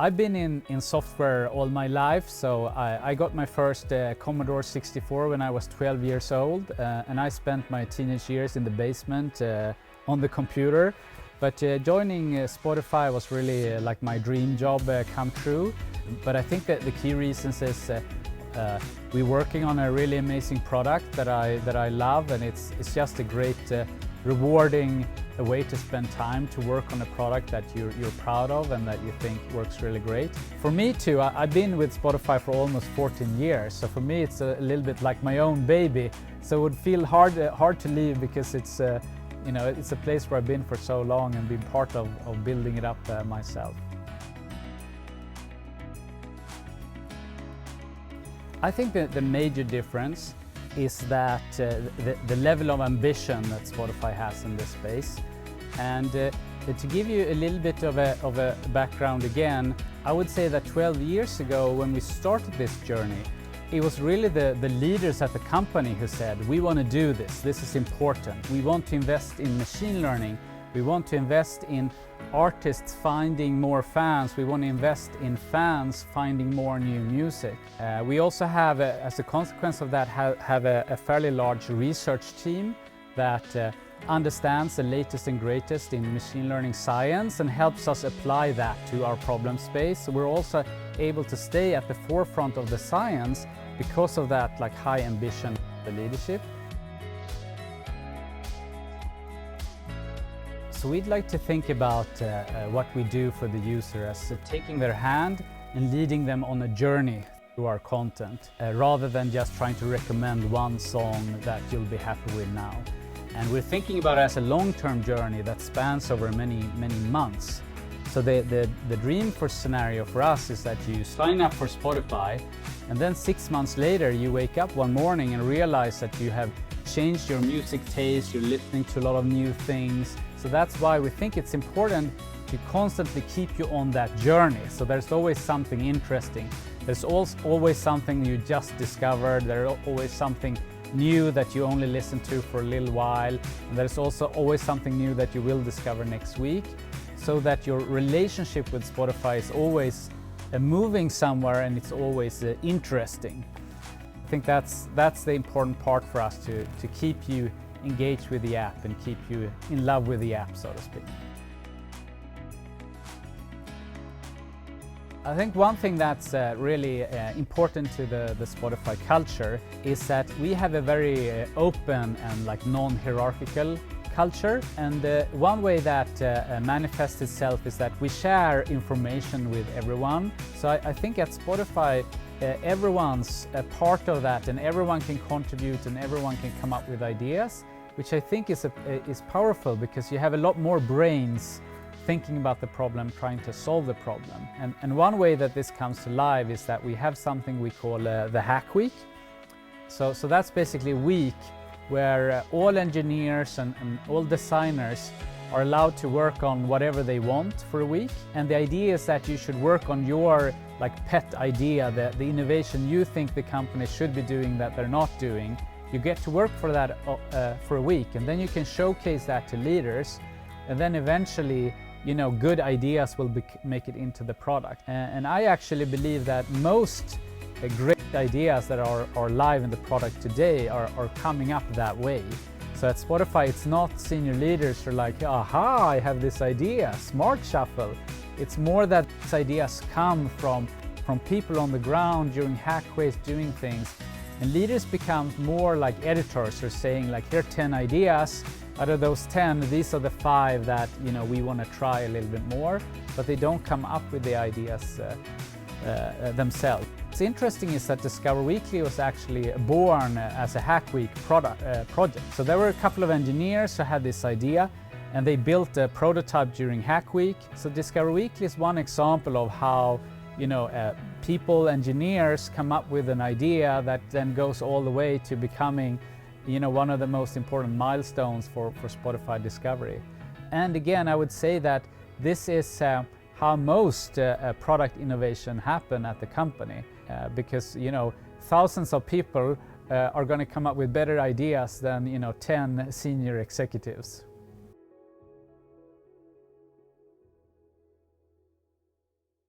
I've been in software all my life, so I got my first Commodore 64 when I was 12 years old, and I spent my teenage years in the basement on the computer. But joining Spotify was really like my dream job come true. But I think that the key reasons is we're working on a really amazing product that I love, and it's just a great rewarding way to spend time to work on a product that you're proud of and that you think works really great. For me too, I've been with Spotify for almost 14 years, so for me it's a little bit like my own baby. So it would feel hard to leave because it's it's a place where I've been for so long and been part of building it up myself. I think that the major difference is that the level of ambition that Spotify has in this space. And to give you a little bit of a background again, I would say that 12 years ago when we started this journey, it was really the leaders at the company who said, we want to do this is important. We want to invest in machine learning. We want to invest in artists finding more fans. We want to invest in fans finding more new music. We also have, as a consequence of that, have a fairly large research team that understands the latest and greatest in machine learning science and helps us apply that to our problem space. So we're also able to stay at the forefront of the science because of that high ambition, the leadership. So we'd like to think about what we do for the user as taking their hand and leading them on a journey through our content, rather than just trying to recommend one song that you'll be happy with now. And we're thinking about it as a long-term journey that spans over many months. So the dream for scenario for us is that you sign up for Spotify, and then 6 months later you wake up one morning and realize that you have changed your music taste, you're listening to a lot of new things. So that's why we think it's important to constantly keep you on that journey. So there's always something interesting. There's always something you just discovered. There's always something new that you only listen to for a little while. And there's also always something new that you will discover next week, so that your relationship with Spotify is always moving somewhere and it's always interesting. I think that's the important part for us to keep you engaged with the app and keep you in love with the app, so to speak. I think one thing that's really important to the Spotify culture is that we have a very open and non-hierarchical culture, and one way that manifests itself is that we share information with everyone. So I think at Spotify everyone's a part of that, and everyone can contribute and everyone can come up with ideas, which I think is powerful because you have a lot more brains thinking about the problem, trying to solve the problem. And one way that this comes to life is that we have something we call the Hack Week. So that's basically a week where all engineers and all designers are allowed to work on whatever they want for a week. And the idea is that you should work on your pet idea, the innovation you think the company should be doing that they're not doing. You get to work for that for a week, and then you can showcase that to leaders, and then eventually good ideas will make it into the product. And I actually believe that most great ideas that are live in the product today are coming up that way. So at Spotify, it's not senior leaders who are like, aha, I have this idea, smart shuffle. It's more that these ideas come from people on the ground during hack weeks doing things. And leaders become more like editors who are saying here are 10 ideas. Out of those 10, these are the 5 that we want to try a little bit more, but they don't come up with the ideas themselves. What's interesting is that Discover Weekly was actually born as a Hack Week project. So there were a couple of engineers who had this idea, and they built a prototype during Hack Week. So Discover Weekly is one example of how people, engineers, come up with an idea that then goes all the way to becoming one of the most important milestones for Spotify discovery. And again, I would say that this is how most product innovation happen at the company, because thousands of people are going to come up with better ideas than 10 senior executives.